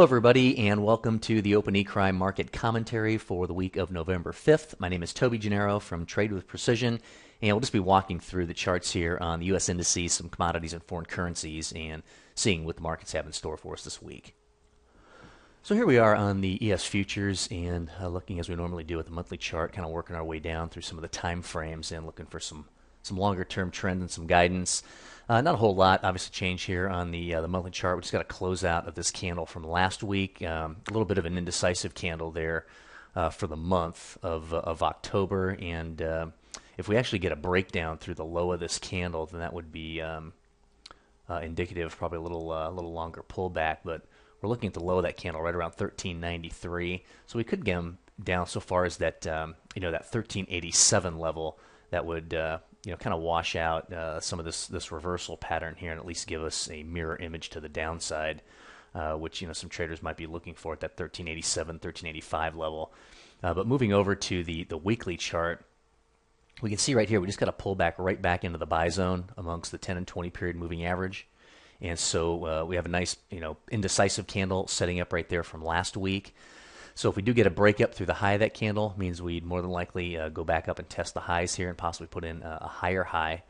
Hello, everybody, and welcome to the Open eCrime market commentary for the week of November 5th. My name is Toby Gennaro from Trade with Precision, and we'll just be walking through the charts here on the U.S. indices, some commodities and foreign currencies, and seeing what the markets have in store for us this week. So here we are on the ES futures, and looking as we normally do at the monthly chart, kind of working our way down through some of the time frames and looking for some longer-term trend and some guidance. Not a whole lot, obviously, change here on the monthly chart. We just got a closeout of this candle from last week. A little bit of an indecisive candle there for the month of October. And if we actually get a breakdown through the low of this candle, then that would be indicative of probably a little longer pullback. But we're looking at the low of that candle right around 1393. So we could get them down so far as that that 1387 level. That would kind of wash out some of this reversal pattern here, and at least give us a mirror image to the downside, which some traders might be looking for at that 1387, 1385 level. But moving over to the weekly chart, we can see right here we just got a pullback right back into the buy zone amongst the 10 and 20 period moving average, and so we have a nice indecisive candle setting up right there from last week. So if we do get a breakup through the high of that candle, means we'd more than likely go back up and test the highs here and possibly put in a higher high.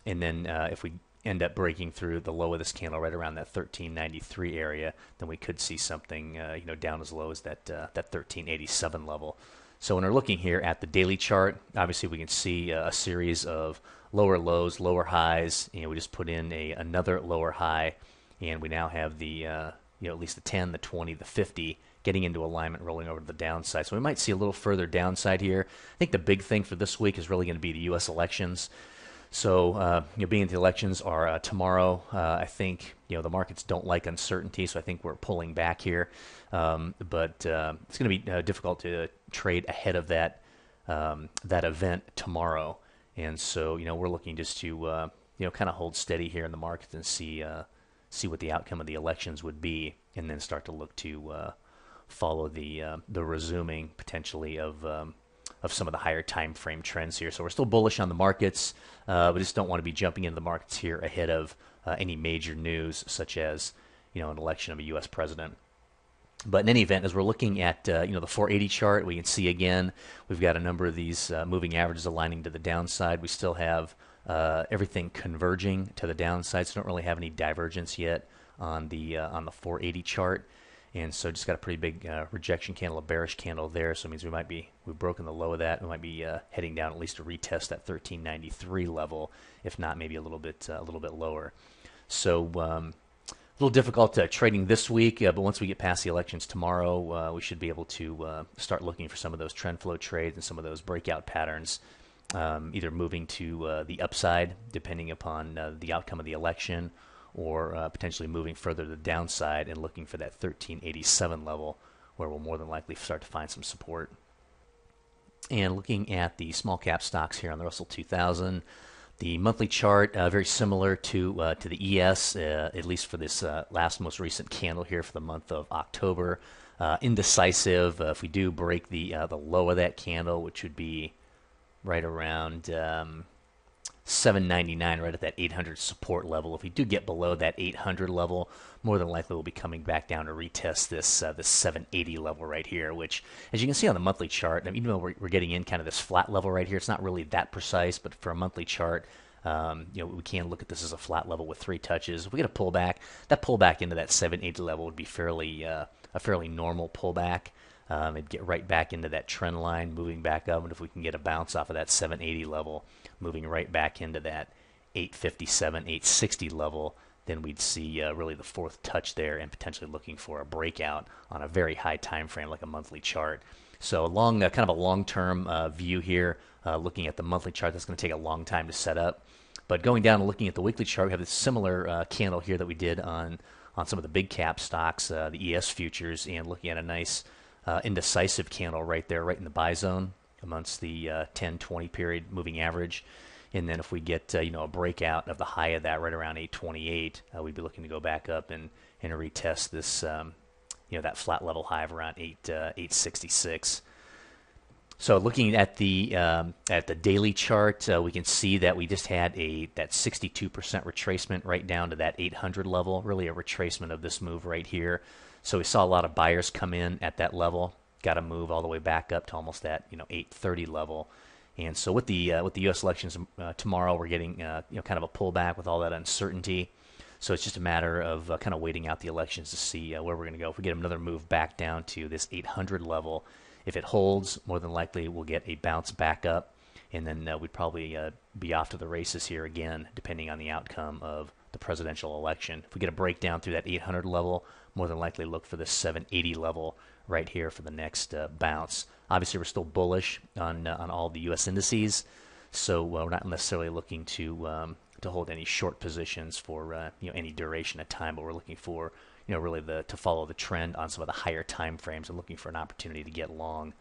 And then if we end up breaking through the low of this candle right around that 1393 area, then we could see something down as low as that 1387 level. So when we're looking here at the daily chart, obviously we can see a series of lower lows, lower highs. We just put in another lower high, and we now have the at least the 10, the 20, the 50 getting into alignment, rolling over to the downside. So we might see a little further downside here. I think the big thing for this week is really going to be the U.S. elections. So, being the elections are tomorrow, I think the markets don't like uncertainty, so I think we're pulling back here. But it's going to be difficult to trade ahead of that event tomorrow, and so we're looking just to kind of hold steady here in the markets and see what the outcome of the elections would be, and then start to look to follow the resuming potentially of some of the higher time frame trends here. So we're still bullish on the markets. We just don't want to be jumping into the markets here ahead of any major news, such as an election of a U.S. president. But in any event, as we're looking at the 480 chart, we can see again we've got a number of these moving averages aligning to the downside. We still have everything converging to the downside, so don't really have any divergence yet on the 480 chart. And so just got a pretty big rejection candle, a bearish candle there. So it means we've broken the low of that. We might be heading down at least to retest that 1393 level, if not maybe a little bit lower. So a little difficult trading this week, but once we get past the elections tomorrow, we should be able to start looking for some of those trend flow trades and some of those breakout patterns, either moving to the upside depending upon the outcome of the election, or potentially moving further to the downside and looking for that 1387 level, where we'll more than likely start to find some support. And looking at the small cap stocks here on the Russell 2000, the monthly chart very similar to the ES, at least for this most recent candle here for the month of October. Indecisive. If we do break the low of that candle, which would be right around 799, right at that 800 support level. If we do get below that 800 level, more than likely we'll be coming back down to retest this 780 level right here, which, as you can see on the monthly chart, even though we're getting in kind of this flat level right here, it's not really that precise, but for a monthly chart, we can look at this as a flat level with 3 touches. If we get a pullback, that pullback into that 780 level would be a fairly normal pullback. It'd get right back into that trend line, moving back up, and if we can get a bounce off of that 780 level, moving right back into that 857, 860 level, then we'd see really the fourth touch there and potentially looking for a breakout on a very high time frame like a monthly chart. So kind of a long-term view here, looking at the monthly chart. That's going to take a long time to set up. But going down and looking at the weekly chart, we have this similar candle here that we did on some of the big cap stocks, the ES futures, and looking at a nice indecisive candle right there, right in the buy zone amongst the 10-20 period moving average. And then if we get a breakout of the high of that right around 828, we'd be looking to go back up and retest this that flat level high of around 866. So looking at the daily chart, we can see that we just had that 62% retracement right down to that 800 level, really a retracement of this move right here. So we saw a lot of buyers come in at that level, got to move all the way back up to almost that 830 level. And so with the U.S. elections tomorrow, we're getting kind of a pullback with all that uncertainty. So it's just a matter of kind of waiting out the elections to see where we're going to go. If we get another move back down to this 800 level, if it holds, more than likely we'll get a bounce back up, and then we'd probably be off to the races here again, depending on the outcome of the presidential election. If we get a breakdown through that 800 level, more than likely look for this 780 level right here for the next bounce. Obviously, we're still bullish on all the U.S. indices, so we're not necessarily looking to hold any short positions for any duration of time, but we're looking for really to follow the trend on some of the higher time frames and looking for an opportunity to get long.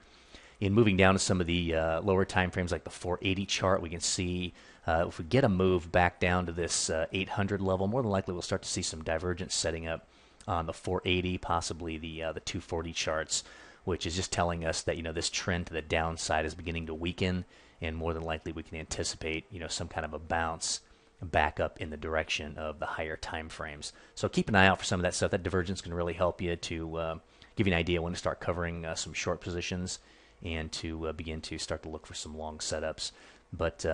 In moving down to some of the lower time frames like the 480 chart, we can see if we get a move back down to this 800 level, more than likely we'll start to see some divergence setting up on the 480, possibly the 240 charts, which is just telling us that this trend to the downside is beginning to weaken, and more than likely we can anticipate some kind of a bounce back up in the direction of the higher time frames. So keep an eye out for some of that stuff. That divergence can really help you to give you an idea when to start covering some short positions and to begin to start to look for some long setups. But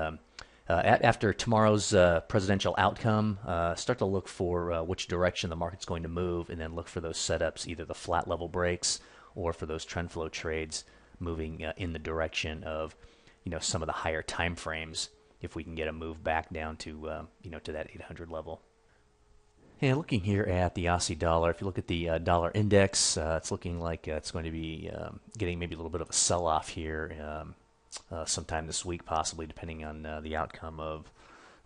after tomorrow's presidential outcome, start to look for which direction the market's going to move, and then look for those setups, either the flat level breaks or for those trend flow trades moving in the direction of some of the higher time frames, if we can get a move back down to to that 800 level. And looking here at the Aussie dollar, if you look at the dollar index, it's looking like it's going to be getting maybe a little bit of a sell-off here sometime this week, possibly, depending on the outcome of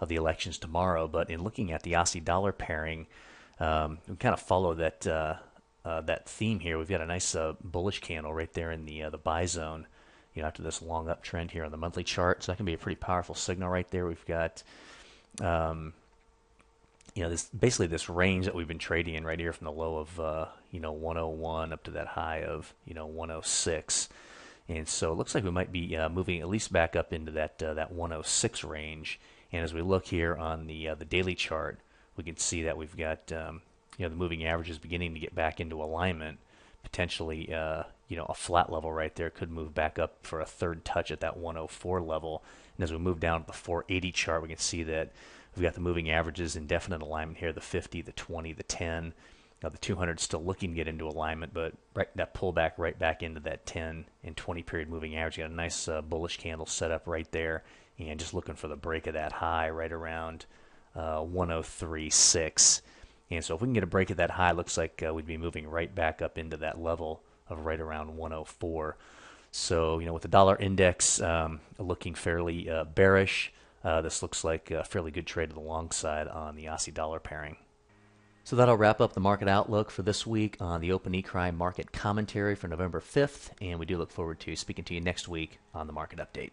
the elections tomorrow. But in looking at the Aussie dollar pairing, we kind of follow that theme here. We've got a nice bullish candle right there in the buy zone, after this long uptrend here on the monthly chart. So that can be a pretty powerful signal right there. We've got this range that we've been trading in right here from the low of 101 up to that high of 106, and so it looks like we might be moving at least back up into that 106 range. And as we look here on the daily chart, we can see that we've got the moving averages beginning to get back into alignment. Potentially, a flat level right there could move back up for a third touch at that 104 level. And as we move down to the 480 chart, we can see that we've got the moving averages in definite alignment here, the 50, the 20, the 10. Now the 200 is still looking to get into alignment, but that pullback right back into that 10 and 20 period moving average. You got a nice bullish candle set up right there, and just looking for the break of that high right around 103.6. And so if we can get a break of that high, looks like we'd be moving right back up into that level of right around 104. So, with the dollar index looking fairly bearish, this looks like a fairly good trade to the long side on the Aussie dollar pairing. So that'll wrap up the market outlook for this week on the Open eCrime market commentary for November 5th, and we do look forward to speaking to you next week on the market update.